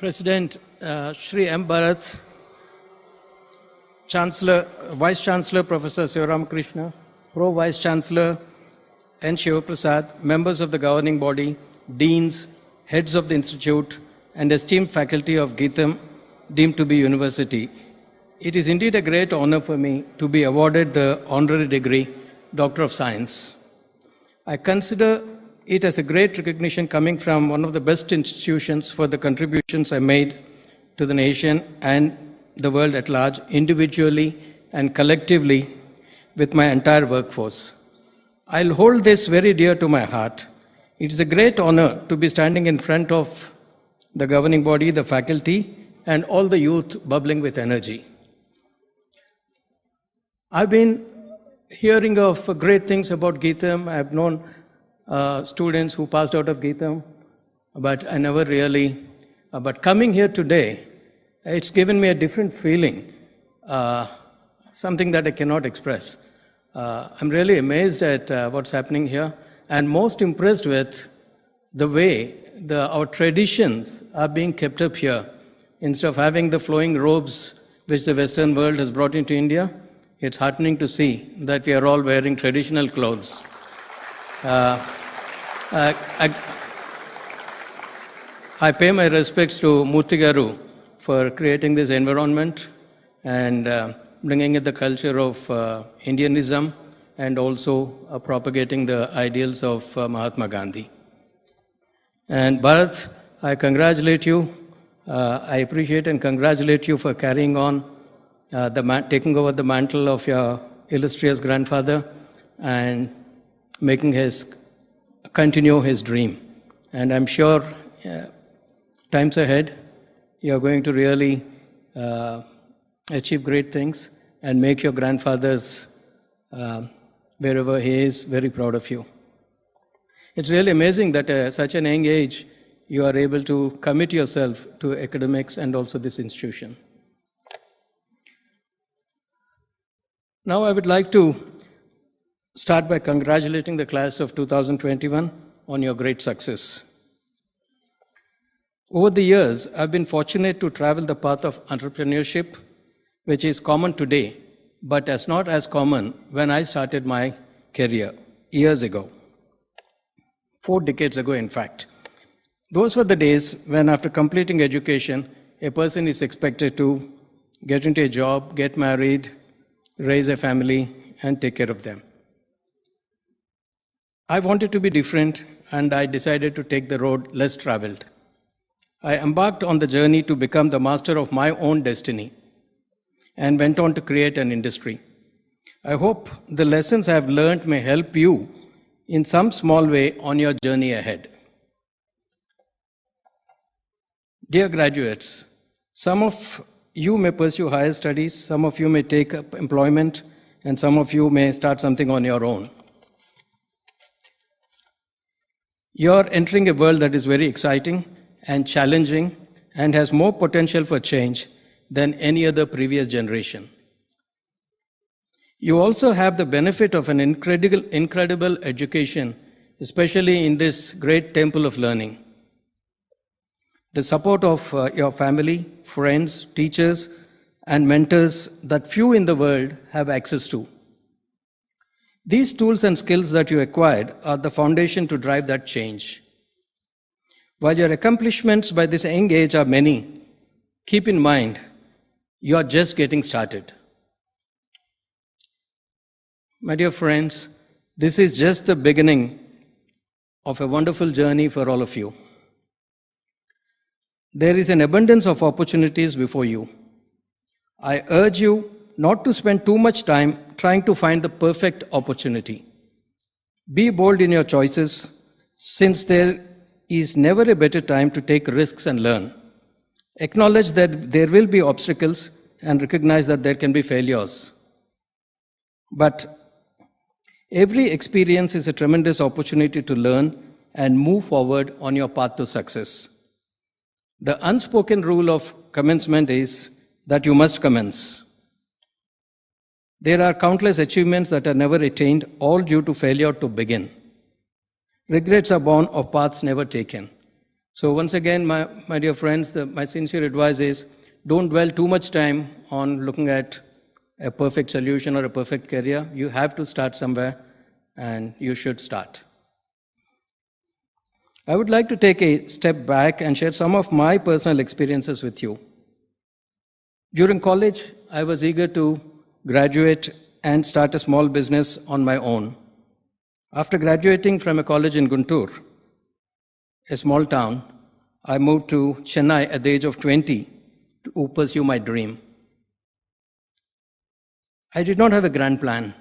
President Shri M. Bharat, Chancellor, Vice Chancellor Professor Sivaram Krishna, Pro Vice Chancellor N. Shivaprasad, members of the governing body, deans, heads of the institute, and esteemed faculty of Geetham, deemed to be university. It is indeed a great honor for me to be awarded the honorary degree, Doctor of Science. I consider it as a great recognition coming from one of the best institutions for the contributions I made to the nation and the world at large, individually and collectively with my entire workforce. I'll hold this very dear to my heart. It is a great honor to be standing in front of the governing body, the faculty, and all the youth bubbling with energy. I've been hearing of great things about Geetham. I've known students who passed out of Geetham, but I never really, but coming here today, it's given me a different feeling, something that I cannot express. I'm really amazed at what's happening here and most impressed with the way our traditions are being kept up here. Instead of having the flowing robes which the Western world has brought into India, it's heartening to see that we are all wearing traditional clothes. I pay my respects to Murthy Garu for creating this environment and bringing in the culture of Indianism and also propagating the ideals of Mahatma Gandhi. And Bharat, I congratulate you. I appreciate and congratulate you for carrying on, taking over the mantle of your illustrious grandfather and making continue his dream. And I'm sure times ahead, you're going to really achieve great things and make your grandfather's, wherever he is, very proud of you. It's really amazing that at such an young age, you are able to commit yourself to academics and also this institution. Now I would like to start by congratulating the class of 2021 on your great success. Over the years, I've been fortunate to travel the path of entrepreneurship, which is common today, but is not as common when I started my career years ago. 4 decades ago, in fact. Those were the days when after completing education, a person is expected to get into a job, get married, raise a family, and take care of them. I wanted to be different, and I decided to take the road less traveled. I embarked on the journey to become the master of my own destiny and went on to create an industry. I hope the lessons I have learned may help you in some small way on your journey ahead. Dear graduates, some of you may pursue higher studies, some of you may take up employment, and some of you may start something on your own. You're entering a world that is very exciting and challenging and has more potential for change than any other previous generation. You also have the benefit of an incredible education, especially in this great temple of learning. The support of your family, friends, teachers, and mentors that few in the world have access to. These tools and skills that you acquired are the foundation to drive that change. While your accomplishments by this young age are many, keep in mind, you are just getting started. My dear friends, this is just the beginning of a wonderful journey for all of you. There is an abundance of opportunities before you. I urge you not to spend too much time trying to find the perfect opportunity. Be bold in your choices, since there is never a better time to take risks and learn. Acknowledge that there will be obstacles and recognize that there can be failures. But every experience is a tremendous opportunity to learn and move forward on your path to success. The unspoken rule of commencement is that you must commence. There are countless achievements that are never attained, all due to failure to begin. Regrets are born of paths never taken. So once again, my dear friends, my sincere advice is don't dwell too much time on looking at a perfect solution or a perfect career. You have to start somewhere, and you should start. I would like to take a step back and share some of my personal experiences with you. During college, I was eager to graduate and start a small business on my own. After graduating from a college in Guntur, a small town, I moved to Chennai at the age of 20 to pursue my dream. I did not have a grand plan.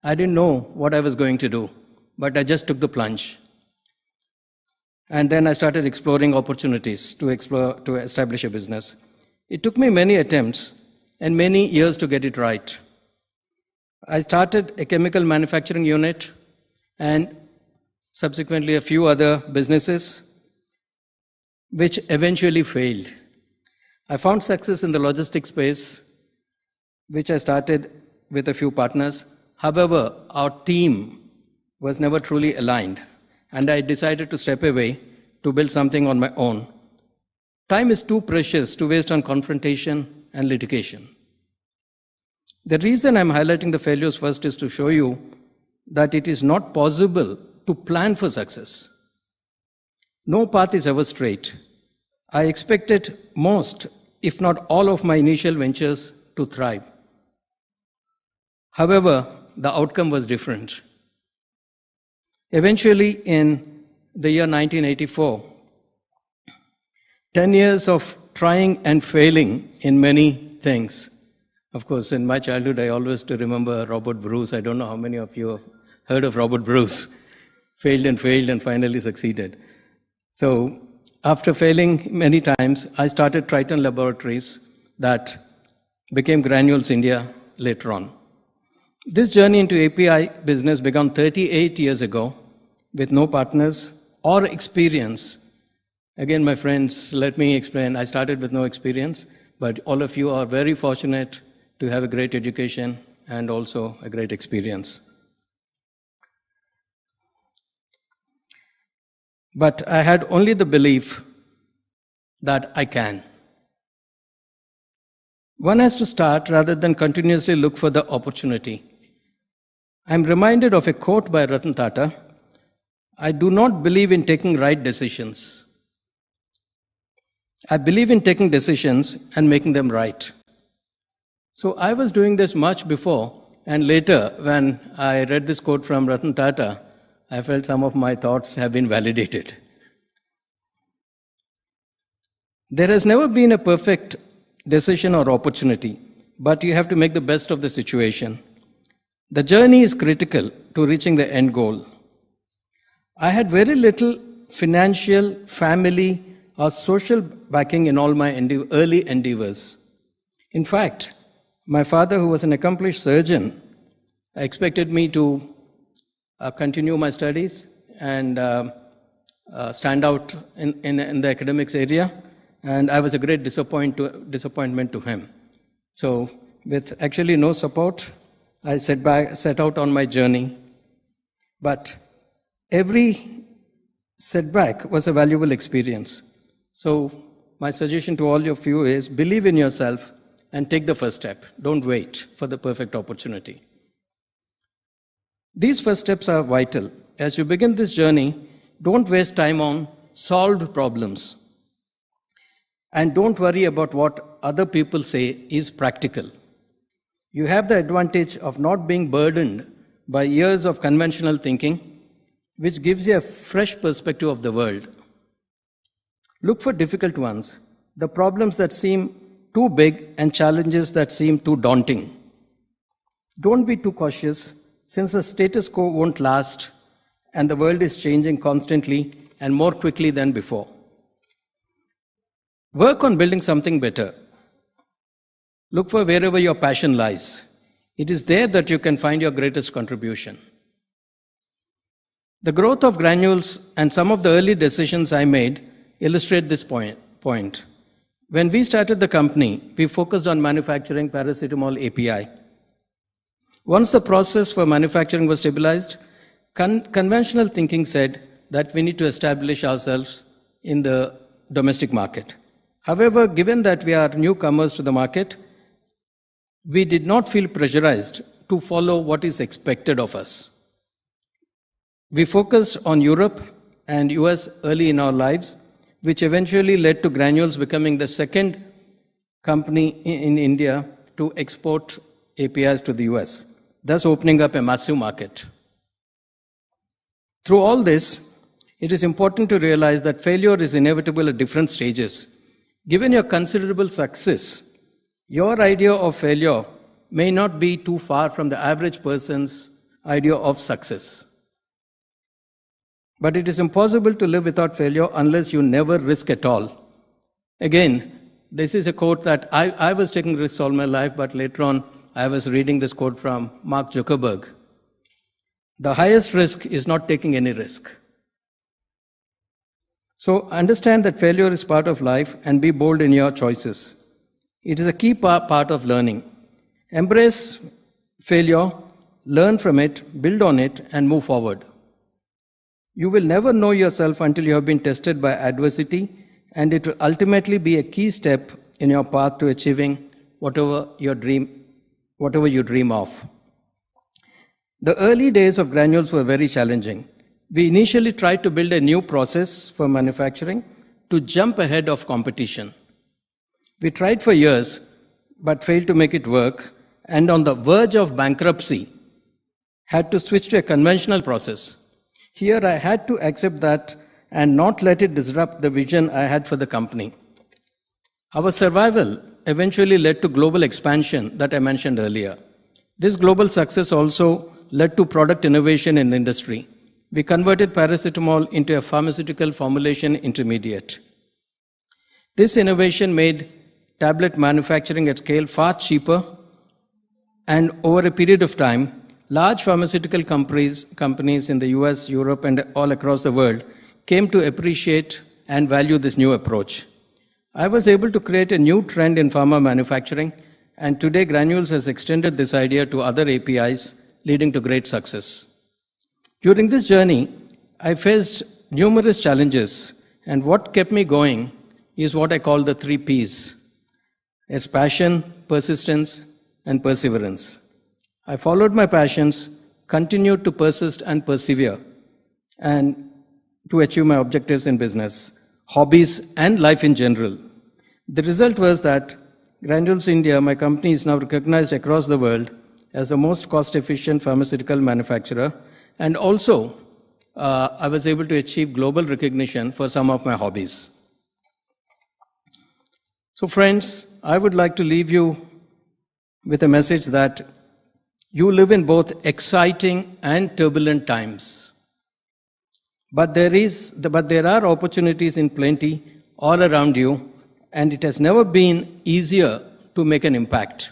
I didn't know what I was going to do, but I just took the plunge. And then I started exploring opportunities to establish a business. It took me many attempts and many years to get it right. I started a chemical manufacturing unit and subsequently a few other businesses, which eventually failed. I found success in the logistics space, which I started with a few partners. However, our team was never truly aligned, and I decided to step away to build something on my own. Time is too precious to waste on confrontation and litigation. The reason I'm highlighting the failures first is to show you that it is not possible to plan for success. No path is ever straight. I expected most, if not all, of my initial ventures to thrive. However, the outcome was different. Eventually, in the year 1984, 10 years of trying and failing in many things. Of course, in my childhood, I always remember Robert Bruce. I don't know how many of you have heard of Robert Bruce. Failed and finally succeeded. So, after failing many times, I started Triton Laboratories that became Granules India later on. This journey into API business began 38 years ago with no partners or experience. Again, my friends, let me explain. I started with no experience, but all of you are very fortunate to have a great education and also a great experience. But I had only the belief that I can. One has to start rather than continuously look for the opportunity. I'm reminded of a quote by Ratan Tata. I do not believe in taking right decisions. I believe in taking decisions and making them right. So I was doing this much before, and later when I read this quote from Ratan Tata, I felt some of my thoughts have been validated. There has never been a perfect decision or opportunity, but you have to make the best of the situation. The journey is critical to reaching the end goal. I had very little financial, family, or social backing in all my early endeavors. In fact, my father, who was an accomplished surgeon, expected me to continue my studies and stand out in the academics area, and I was a great disappointment to him. So, with actually no support, I set out on my journey. But every setback was a valuable experience. So, my suggestion to all of you is believe in yourself and take the first step. Don't wait for the perfect opportunity. These first steps are vital. As you begin this journey, don't waste time on solved problems. And don't worry about what other people say is practical. You have the advantage of not being burdened by years of conventional thinking, which gives you a fresh perspective of the world. Look for difficult ones, the problems that seem too big and challenges that seem too daunting. Don't be too cautious, since the status quo won't last and the world is changing constantly and more quickly than before. Work on building something better. Look for wherever your passion lies. It is there that you can find your greatest contribution. The growth of Granules and some of the early decisions I made illustrate this point. When we started the company, we focused on manufacturing paracetamol API. Once the process for manufacturing was stabilized, conventional thinking said that we need to establish ourselves in the domestic market. However, given that we are newcomers to the market, we did not feel pressurized to follow what is expected of us. We focused on Europe and US early in our lives, which eventually led to Granules becoming the second company in India to export APIs to the US, thus opening up a massive market. Through all this, it is important to realize that failure is inevitable at different stages. Given your considerable success, your idea of failure may not be too far from the average person's idea of success. But it is impossible to live without failure unless you never risk at all. Again, this is a quote that I was taking risks all my life, but later on I was reading this quote from Mark Zuckerberg. The highest risk is not taking any risk. So understand that failure is part of life and be bold in your choices. It is a key part of learning. Embrace failure, learn from it, build on it, and move forward. You will never know yourself until you have been tested by adversity, and it will ultimately be a key step in your path to achieving whatever you dream of. The early days of Granules were very challenging. We initially tried to build a new process for manufacturing to jump ahead of competition. We tried for years, but failed to make it work, and on the verge of bankruptcy, had to switch to a conventional process. Here I had to accept that and not let it disrupt the vision I had for the company. Our survival eventually led to global expansion that I mentioned earlier. This global success also led to product innovation in the industry. We converted paracetamol into a pharmaceutical formulation intermediate. This innovation made tablet manufacturing at scale far cheaper, and over a period of time, large pharmaceutical companies in the US, Europe, and all across the world came to appreciate and value this new approach. I was able to create a new trend in pharma manufacturing, and today Granules has extended this idea to other APIs, leading to great success. During this journey, I faced numerous challenges, and what kept me going is what I call the 3 Ps. It's passion, persistence, and perseverance. I followed my passions, continued to persist and persevere, and to achieve my objectives in business, hobbies, and life in general. The result was that Granules India, my company, is now recognized across the world as the most cost-efficient pharmaceutical manufacturer, and also I was able to achieve global recognition for some of my hobbies. So friends, I would like to leave you with a message that you live in both exciting and turbulent times. But there are opportunities in plenty all around you, and it has never been easier to make an impact.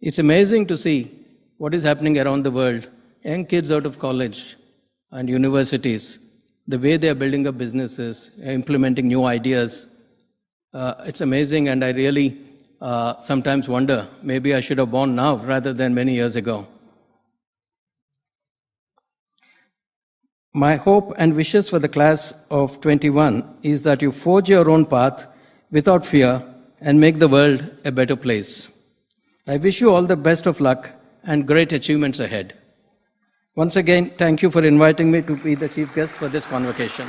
It's amazing to see what is happening around the world. Young kids out of college and universities, the way they are building up businesses, implementing new ideas, it's amazing, and I really sometimes wonder, maybe I should have born now rather than many years ago. My hope and wishes for the class of 21 is that you forge your own path without fear and make the world a better place. I wish you all the best of luck and great achievements ahead. Once again, thank you for inviting me to be the chief guest for this convocation.